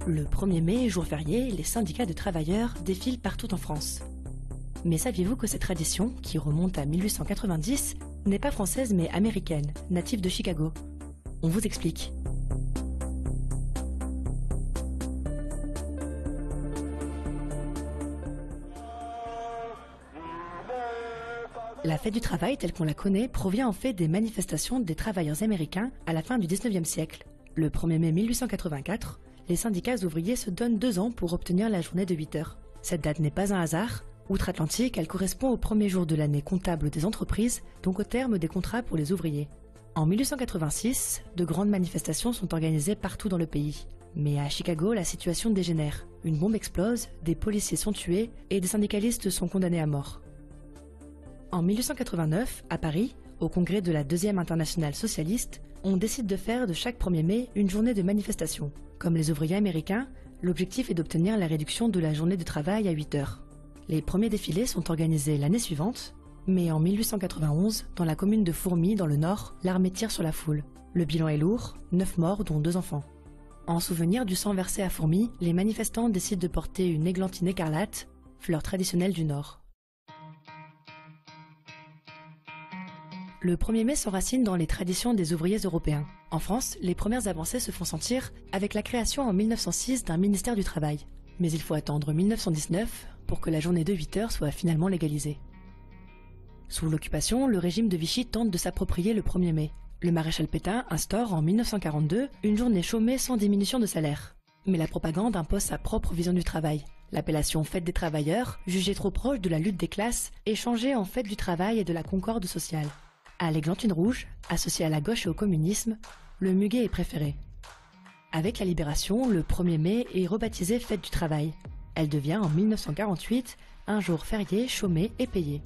Le 1er mai, jour férié, les syndicats de travailleurs défilent partout en France. Mais saviez-vous que cette tradition, qui remonte à 1890, n'est pas française mais américaine, native de Chicago? On vous explique. La fête du travail telle qu'on la connaît provient en fait des manifestations des travailleurs américains à la fin du 19e siècle. Le 1er mai 1884, les syndicats ouvriers se donnent 2 ans pour obtenir la journée de 8 heures. Cette date n'est pas un hasard. Outre-Atlantique, elle correspond au premier jour de l'année comptable des entreprises, donc au terme des contrats pour les ouvriers. En 1886, de grandes manifestations sont organisées partout dans le pays. Mais à Chicago, la situation dégénère. Une bombe explose, des policiers sont tués et des syndicalistes sont condamnés à mort. En 1889, à Paris, au congrès de la Deuxième Internationale Socialiste, on décide de faire de chaque 1er mai une journée de manifestation. Comme les ouvriers américains, l'objectif est d'obtenir la réduction de la journée de travail à 8 heures. Les premiers défilés sont organisés l'année suivante, mais en 1891, dans la commune de Fourmies, dans le Nord, l'armée tire sur la foule. Le bilan est lourd, 9 morts dont 2 enfants. En souvenir du sang versé à Fourmies, les manifestants décident de porter une églantine écarlate, fleur traditionnelle du Nord. Le 1er mai s'enracine dans les traditions des ouvriers européens. En France, les premières avancées se font sentir avec la création en 1906 d'un ministère du Travail. Mais il faut attendre 1919 pour que la journée de 8 heures soit finalement légalisée. Sous l'occupation, le régime de Vichy tente de s'approprier le 1er mai. Le maréchal Pétain instaure en 1942 une journée chômée sans diminution de salaire. Mais la propagande impose sa propre vision du travail. L'appellation Fête des travailleurs, jugée trop proche de la lutte des classes, est changée en Fête du travail et de la concorde sociale. À l'églantine rouge, associée à la gauche et au communisme, le muguet est préféré. Avec la Libération, le 1er mai est rebaptisé Fête du travail. Elle devient en 1948 un jour férié, chômé et payé.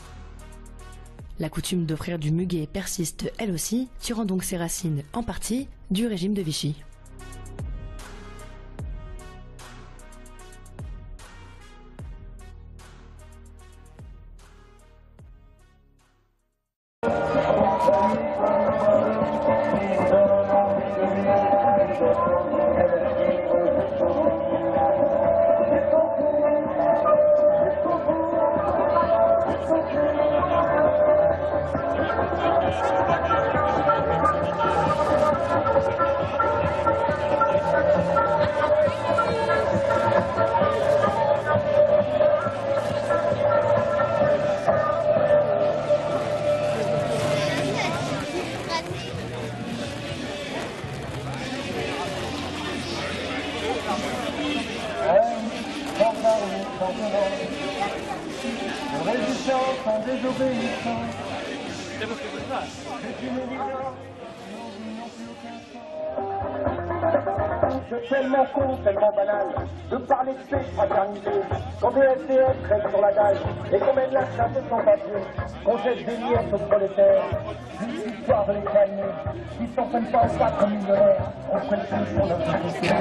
La coutume d'offrir du muguet persiste elle aussi, tirant donc ses racines en partie du régime de Vichy. C'est tellement con, tellement banal, de parler de paix fraternisée, quand des SDF restent sur la dalle, et qu'on mène la chasse sans papier, qu'on jette des miettes aux prolétaires, juste histoire de les calmer, qui s'en prennent pas aux pattes comme millionnaires, on ferait le coup pour notre société.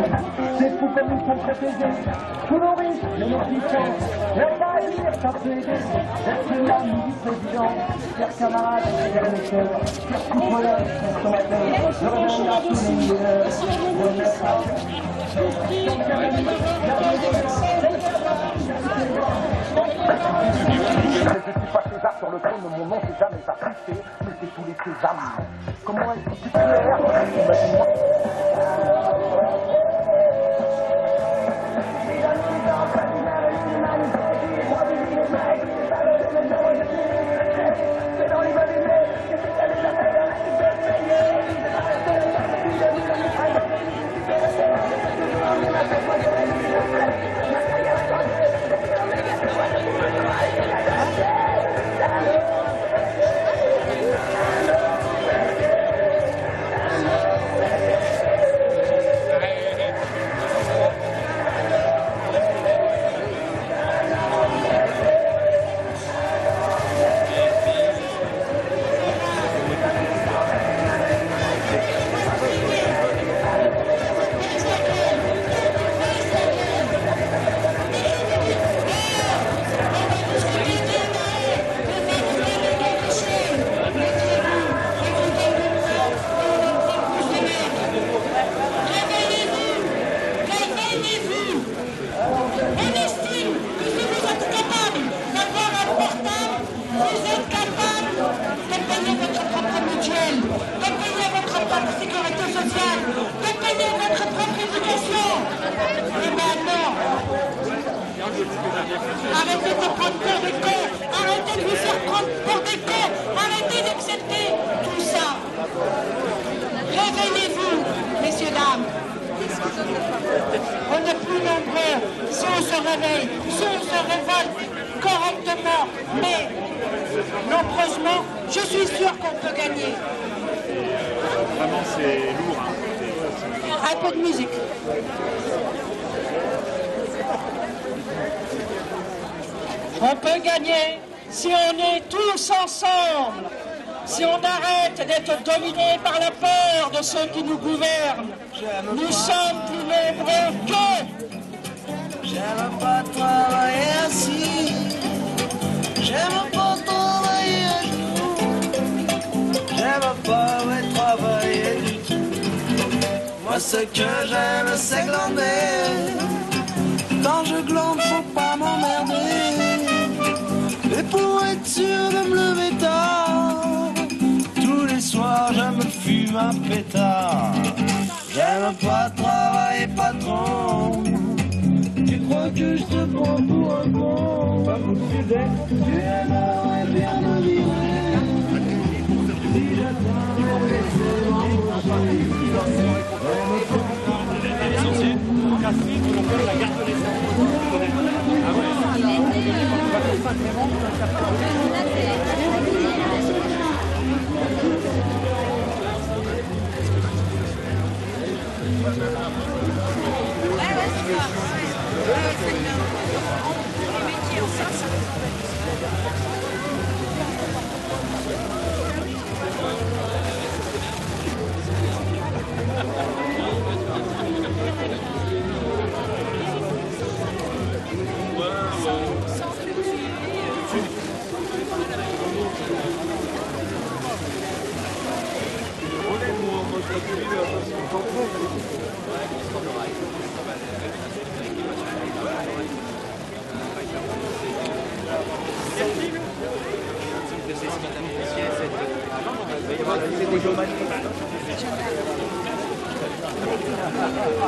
C'est fou comme ils sont protégés, tous nos risques, les nos puissances, la pas à dire, ça peut aider, d'être l'ami du président, chers camarades, chers lecteurs, chers footballeurs, consommateurs, je reviens à tous les millionnaires, je suis pas César sur le trône, mon nom c'est jamais affiché, mais c'est tous les sésames. Comment est-ce que tu peux imagine-moi. Arrêtez de prendre pour des cons. Arrêtez de vous faire prendre pour des cons. Arrêtez d'accepter tout ça. Réveillez-vous, messieurs, dames. On est plus nombreux si on se réveille, si on se révolte correctement, mais nombreusement, je suis sûr qu'on peut gagner. Vraiment, c'est lourd. Hein. Un peu de musique. On peut gagner si on est tous ensemble, si on arrête d'être dominés par la peur de ceux qui nous gouvernent. Nous sommes plus nombreux qu'eux. J'aime pas travailler assis, j'aime pas travailler à genoux, j'aime pas travailler du tout. Moi ce que j'aime c'est glander, quand je glande faut pas m'emmerder. Et pour être sûr de me lever tard, tous les soirs je me fume un pétard. J'aime pas travailler patron. Tu crois que je te prends pour un con? Tu aimerais bien me virer. Si j'attends laisser manger. L'essentiel, Catherine, on appelle la garde de l'essentiel.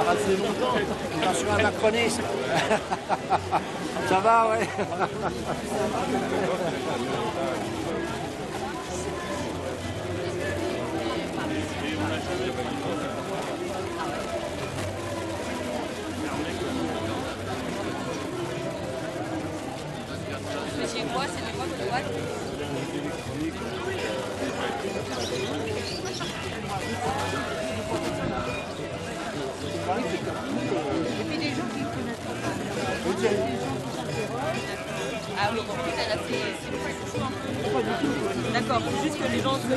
Ah C'est longtemps. Je suis un macroniste. Ça va, ouais. C'est quoi? C'est les voix de droite? Et puis des gens qui connaissent pas. Ah oui, donc elle a fait. D'accord, c'est juste que les gens se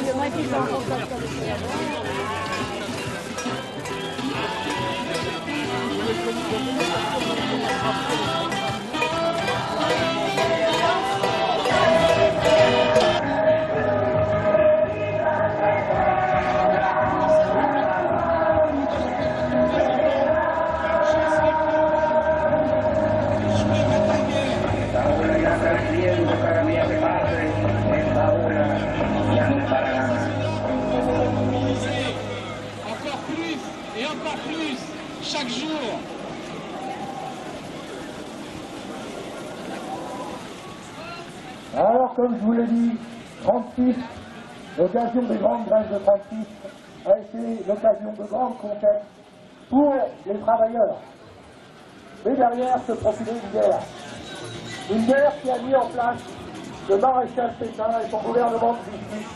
Encore plus et encore plus chaque jour. Alors, comme je vous l'ai dit, 36, l'occasion des grandes grèves de 36 a été l'occasion de grandes conquêtes pour les travailleurs. Mais derrière se profilait une guerre. Une guerre qui a mis en place le maréchal Pétain et son gouvernement de justice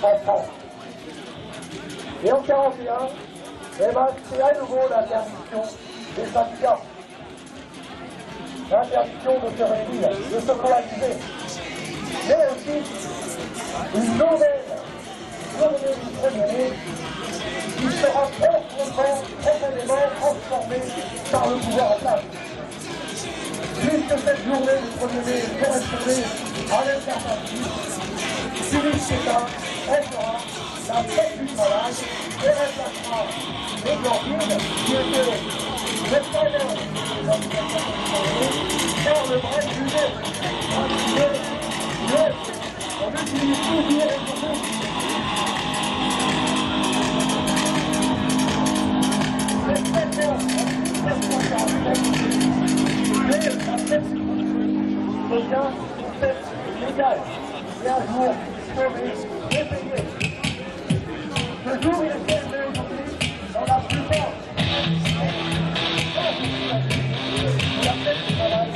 en France. Et en 1941, eh ben, c'est à nouveau l'interdiction des syndicats. L'interdiction de se réunir, de se coaliser. Mais aussi une nouvelle journée du 1er mai qui sera profondément transformée par le pouvoir en place. Puisque cette journée du 1er mai correspondait à l'alternative, Philippe Pétain, elle sera la fête du travail et remplacera les Blanquines qui étaient les preneurs de la par le vrai sujet. On utilise toujours les journaux. Les soutien, c'est légal. Et un jour, sauvé et payé. Ce jour, il est célébré aujourd'hui dans la plus forte. La fête du travail,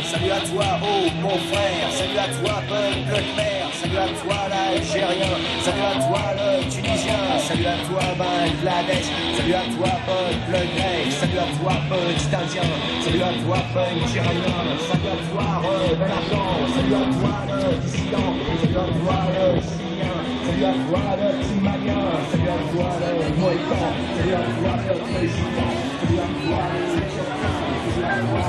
salut à toi, oh mon frère, salut à toi, peuple khmer, salut à toi, l'Algérien, salut à toi, le Tunisien, salut à toi, Bangladesh, salut à toi, peuple grec, salut à toi, petit Indien, salut à toi, peuple Iranien, salut à toi, rebelle afghan, salut à toi, le dissident, salut à toi, le Chilien, salut à toi, le Timalien, salut à toi, le Mohican, salut à toi, le président, salut à toi, les Égyptiens, salut à toi,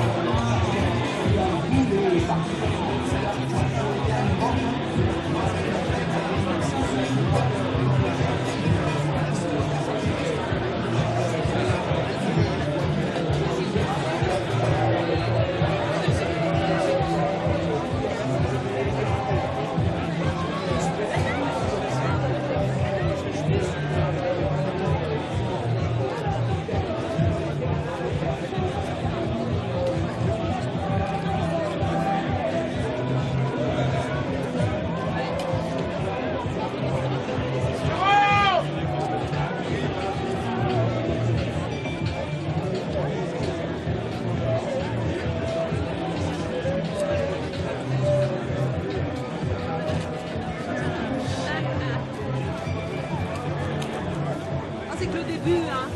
c'est que le début, hein.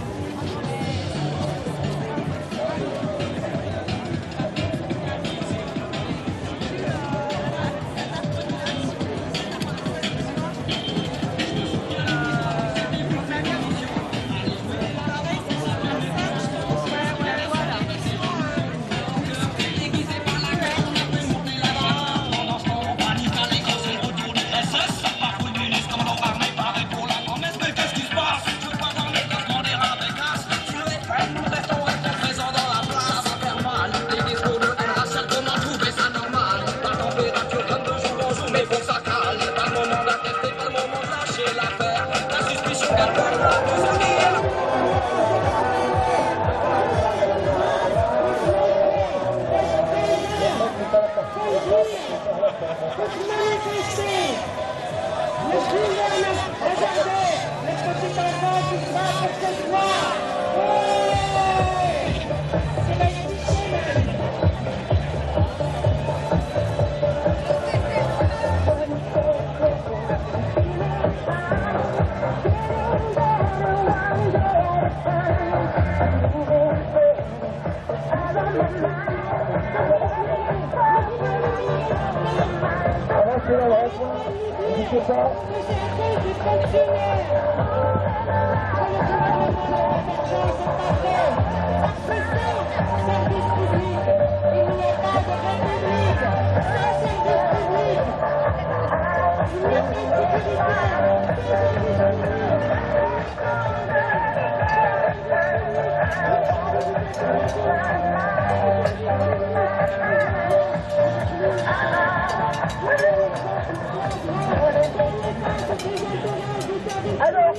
Alors,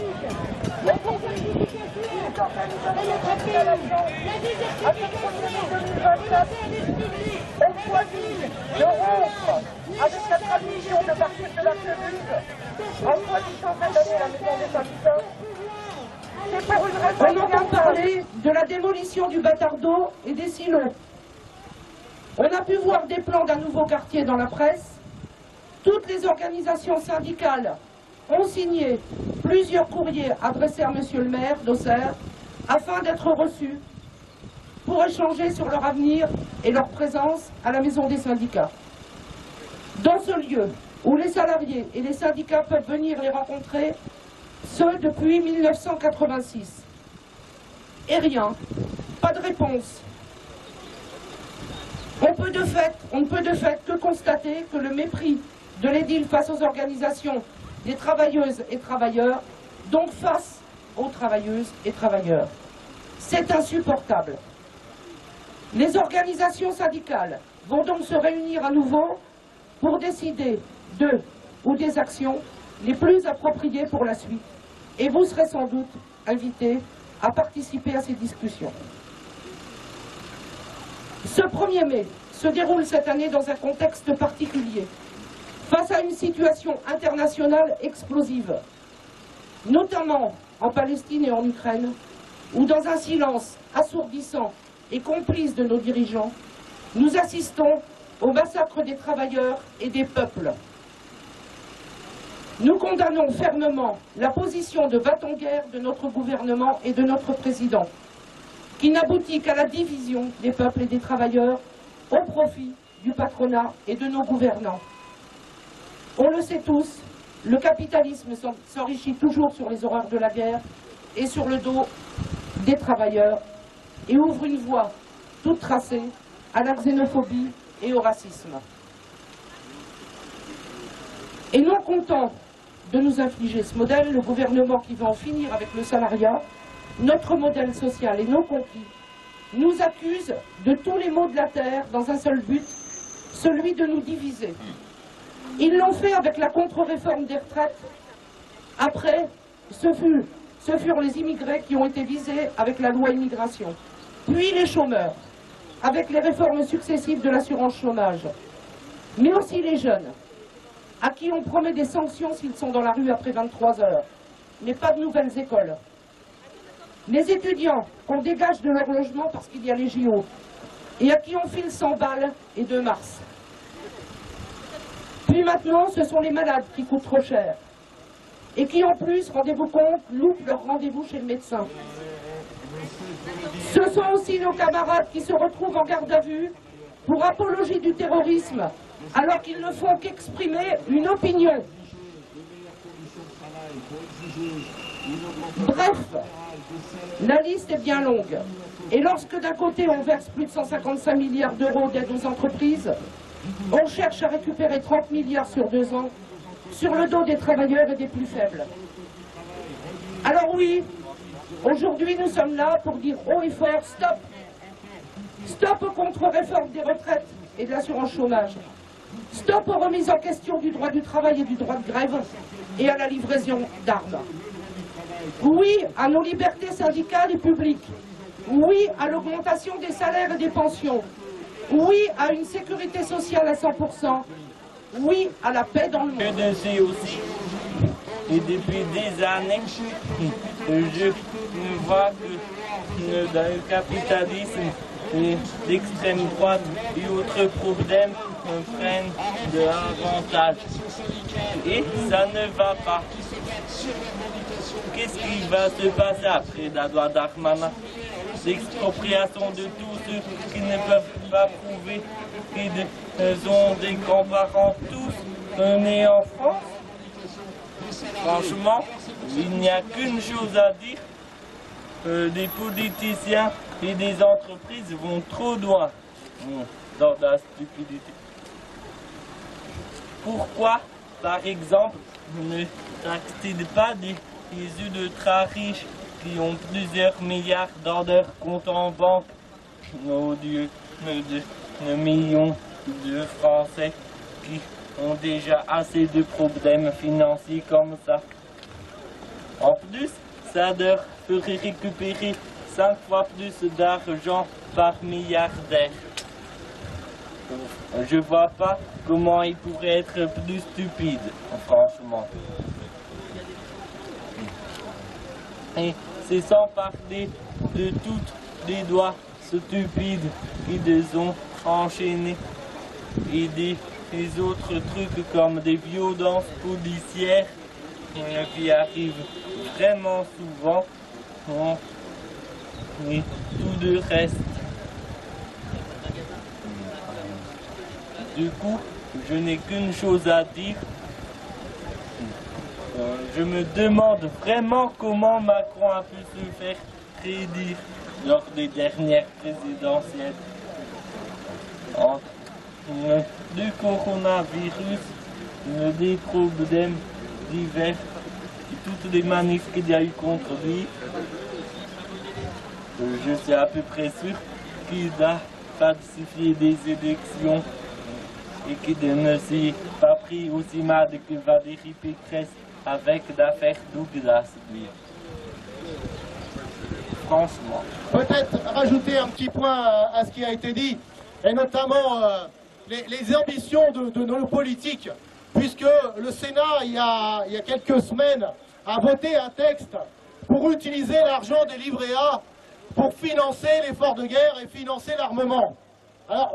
on choisit de rompre avec la tradition de partir de la République en choisissant cette année la maison des syndicats. C'est pour une raison. On entend parler de la démolition du Bâtardot et des silos. On a pu voir des plans d'un nouveau quartier dans la presse. Toutes les organisations syndicales ont signé plusieurs courriers adressés à Monsieur le maire d'Auxerre afin d'être reçus pour échanger sur leur avenir et leur présence à la maison des syndicats. Dans ce lieu où les salariés et les syndicats peuvent venir les rencontrer, ce depuis 1986. Et rien, pas de réponse. On ne peut de fait que constater que le mépris de l'édile face aux organisations des travailleuses et travailleurs, donc face aux travailleuses et travailleurs. C'est insupportable. Les organisations syndicales vont donc se réunir à nouveau pour décider de ou des actions les plus appropriés pour la suite. Et vous serez sans doute invités à participer à ces discussions. Ce 1er mai se déroule cette année dans un contexte particulier, face à une situation internationale explosive, notamment en Palestine et en Ukraine, où dans un silence assourdissant et complice de nos dirigeants, nous assistons au massacre des travailleurs et des peuples. Nous condamnons fermement la position de va-t-en-guerre de notre gouvernement et de notre président, qui n'aboutit qu'à la division des peuples et des travailleurs au profit du patronat et de nos gouvernants. On le sait tous, le capitalisme s'enrichit toujours sur les horreurs de la guerre et sur le dos des travailleurs et ouvre une voie toute tracée à la xénophobie et au racisme. Et non content de nous infliger ce modèle, le gouvernement qui va en finir avec le salariat, notre modèle social et nos conquis, nous accuse de tous les maux de la terre dans un seul but, celui de nous diviser. Ils l'ont fait avec la contre-réforme des retraites. Après, ce furent les immigrés qui ont été visés avec la loi immigration. Puis les chômeurs, avec les réformes successives de l'assurance chômage. Mais aussi les jeunes, à qui on promet des sanctions s'ils sont dans la rue après 23 heures, mais pas de nouvelles écoles. Les étudiants qu'on dégage de leur logement parce qu'il y a les JO, et à qui on file 100 balles et 2 mars. Puis maintenant, ce sont les malades qui coûtent trop cher, et qui en plus, rendez-vous compte, loupent leur rendez-vous chez le médecin. Ce sont aussi nos camarades qui se retrouvent en garde à vue pour apologie du terrorisme, alors qu'ils ne font qu'exprimer une opinion. Bref, la liste est bien longue. Et lorsque d'un côté on verse plus de 155 milliards d'euros d'aide aux entreprises, on cherche à récupérer 30 milliards sur 2 ans sur le dos des travailleurs et des plus faibles. Alors oui, aujourd'hui nous sommes là pour dire haut et fort stop. Stop aux contre-réformes des retraites et de l'assurance chômage. Stop aux remises en question du droit du travail et du droit de grève et à la livraison d'armes. Oui à nos libertés syndicales et publiques. Oui à l'augmentation des salaires et des pensions. Oui à une sécurité sociale à 100%. Oui à la paix dans le monde. Je sais aussi, et depuis des années, je vois que dans le capitalisme, l'extrême droite et autres problèmes prennent de l'avantage. Et ça ne va pas. Qu'est-ce qui va se passer après la loi Darmanin? L'expropriation de tous ceux qui ne peuvent pas prouver qu'ils ont des grands-parents tous nés en France. Franchement, il n'y a qu'une chose à dire. Des politiciens et des entreprises vont trop loin dans la stupidité. Pourquoi, par exemple, ne taxent-ils pas des ultra riches qui ont plusieurs milliards dans leur compte en banque au lieu de millions de Français qui ont déjà assez de problèmes financiers comme ça? En plus, ça leur ferait récupérer 5 fois plus d'argent par milliardaire. Je vois pas comment ils pourraient être plus stupides, franchement. Et c'est sans parler de toutes les lois stupides qui les ont enchaînés et des autres trucs comme des violences policières qui arrivent vraiment souvent et tout le reste. Du coup, je n'ai qu'une chose à dire. Je me demande vraiment comment Macron a pu se faire prédire lors des dernières présidentielles. Entre le coronavirus, des problèmes divers et toutes les manifs qu'il y a eu contre lui, je suis à peu près sûr qu'il a falsifié des élections et qu'il ne s'est pas pris aussi mal que Valérie Pécresse avec l'affaire Douglas, lui. Franchement. Peut-être rajouter un petit point à ce qui a été dit, et notamment les ambitions de nos politiques, puisque le Sénat, il y a quelques semaines, a voté un texte pour utiliser l'argent des livrets A pour financer l'effort de guerre et financer l'armement. Alors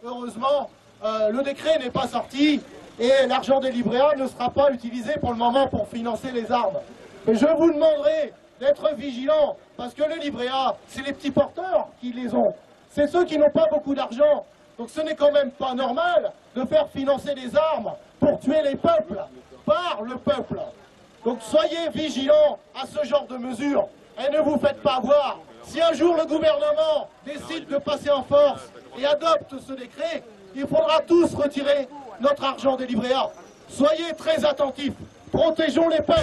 heureusement, le décret n'est pas sorti et l'argent des livrets A ne sera pas utilisé pour le moment pour financer les armes. Et je vous demanderai d'être vigilants, parce que les livrets A, c'est les petits porteurs qui les ont. C'est ceux qui n'ont pas beaucoup d'argent. Donc ce n'est quand même pas normal de faire financer des armes pour tuer les peuples, par le peuple. Donc soyez vigilants à ce genre de mesures et ne vous faites pas avoir. Si un jour le gouvernement décide de passer en force et adopte ce décret, il faudra tous retirer notre argent des livrets A. Soyez très attentifs, protégeons les peuples.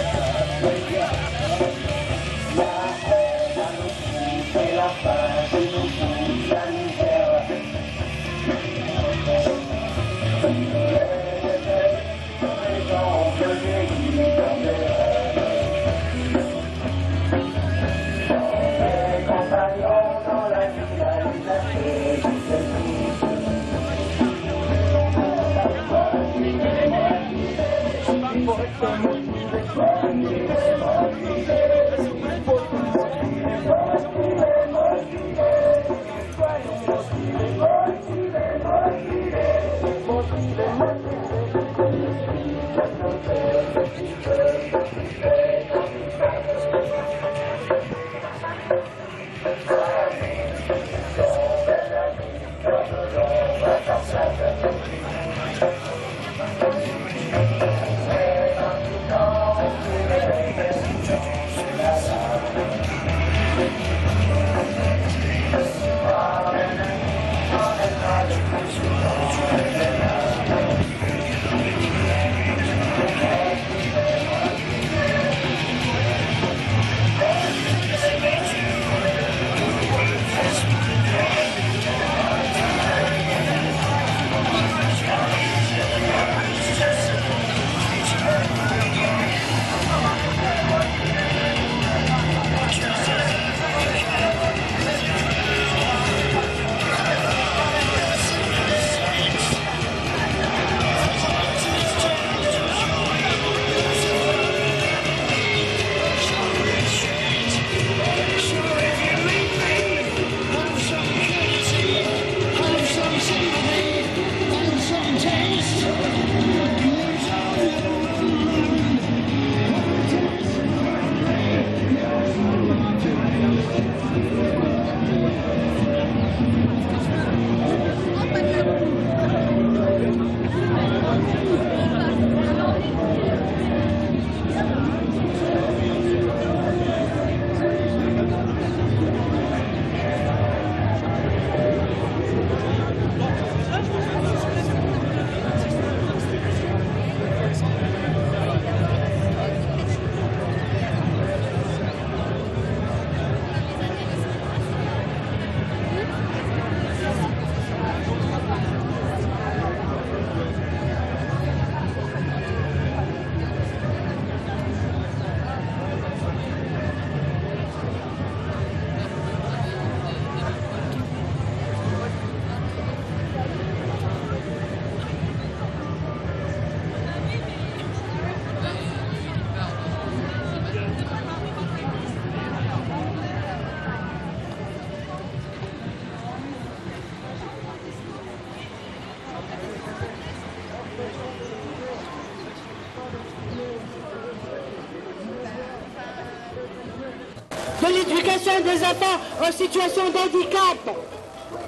De l'éducation des enfants en situation de handicap.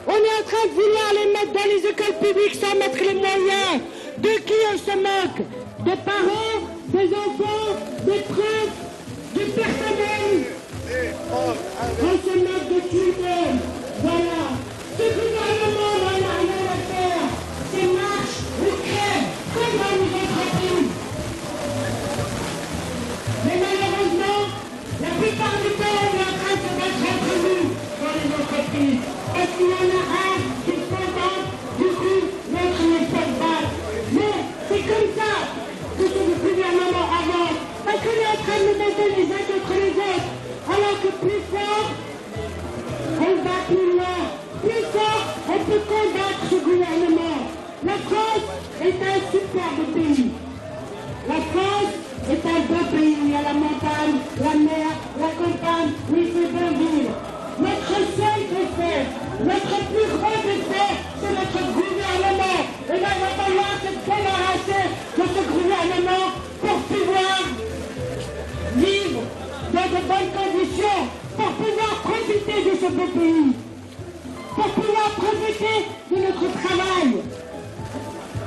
On est en train de vouloir les mettre dans les écoles publiques sans mettre les moyens. De qui on se moque? Des parents, des enfants, des profs, du personnel. On se moque de tout le monde. Voilà. Ce gouvernement n'en a rien à faire. C'est marche ou crève, comme dans les entreprises. Mais malheureusement, la plupart du temps, on est en train de se mettre entre nous dans les entreprises. Est-ce qu'il y en a un qui se contente? Du coup, l'autre ne se bat. Mais c'est comme ça que ce gouvernement avance. La France est un superbe pays. La France est un beau pays où il y a la montagne, la mer, la campagne, où il fait bon vivre. Notre seul défaut, notre plus grand défaut, c'est notre gouvernement. Et là, il va falloir se débarrasser de ce gouvernement pour pouvoir vivre dans de bonnes conditions, pour pouvoir profiter de ce beau pays, pour pouvoir profiter de notre travail.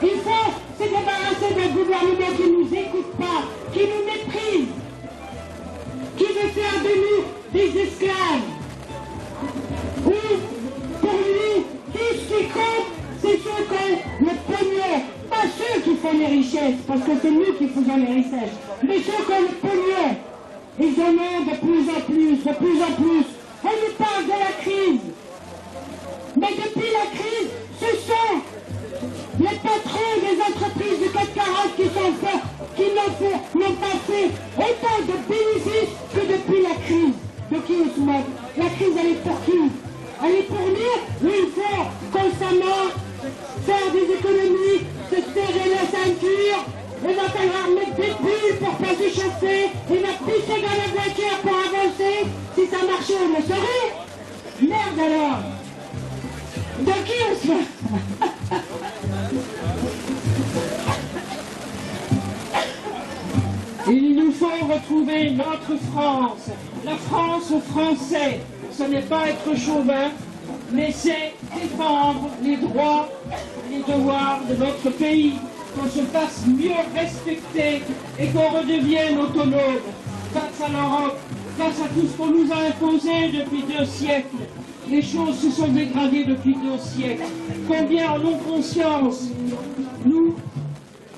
Il faut se débarrasser d'un gouvernement qui ne nous écoute pas, qui nous méprise, qui veut faire de nous des esclaves. Ou, pour lui, tout ce qui compte, c'est ceux qui ont le pognon, pas ceux qui font les richesses, parce que c'est nous qui faisons les richesses, mais ceux qui ont le pognon. Ils en ont de plus en plus, de plus en plus. On nous parle de la crise. Mais depuis la crise, ce sont les patrons des entreprises du CAC 40 qui n'ont pas fait autant de bénéfices que depuis la crise. De qui on se moque? La crise, elle est pour qui? Elle est pour nous, où il faut constamment faire des économies, se serrer la ceinture. Il va falloir mettre des bulles pour pas s'échauffer. Il va pisser dans la voiture pour avancer. Si ça marchait, on le saurait. Merde alors. De qui on se moque? Il nous faut retrouver notre France, la France aux Français. Ce n'est pas être chauvin, mais c'est défendre les droits et les devoirs de notre pays, qu'on se fasse mieux respecter et qu'on redevienne autonome face à l'Europe, face à tout ce qu'on nous a imposé depuis 2 siècles. Les choses se sont dégradées depuis 2 siècles. Combien en ont conscience? Nous,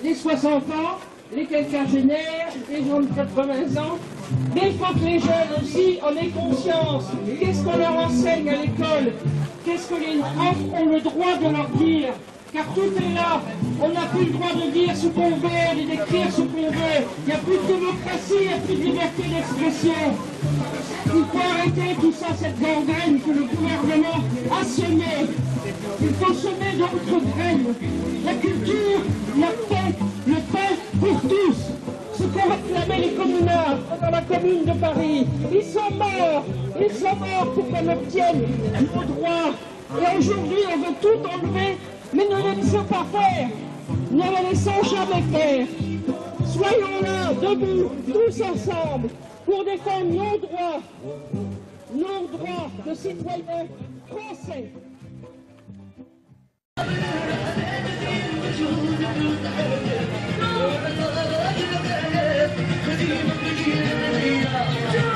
les 60 ans, les quinquagénaires, les gens de 80 ans, mais il faut que les jeunes aussi en aient conscience. Qu'est-ce qu'on leur enseigne à l'école? Qu'est-ce que les profs ont le droit de leur dire? Car tout est là. On n'a plus le droit de dire ce qu'on veut et d'écrire ce qu'on veut. Il n'y a plus de démocratie, il n'y a plus de liberté d'expression. Il faut arrêter tout ça, cette gangrène que le gouvernement a semée. Il faut semer d'autres graines. La culture, la paix, le pain pour tous. Ce qu'ont réclamé les communards dans la commune de Paris. Ils sont morts pour qu'on obtienne nos droits. Et aujourd'hui, on veut tout enlever, mais ne le laissons pas faire. Ne le laissons jamais faire. Soyons là, debout, tous ensemble, pour défendre nos droits de citoyens français. Thank you.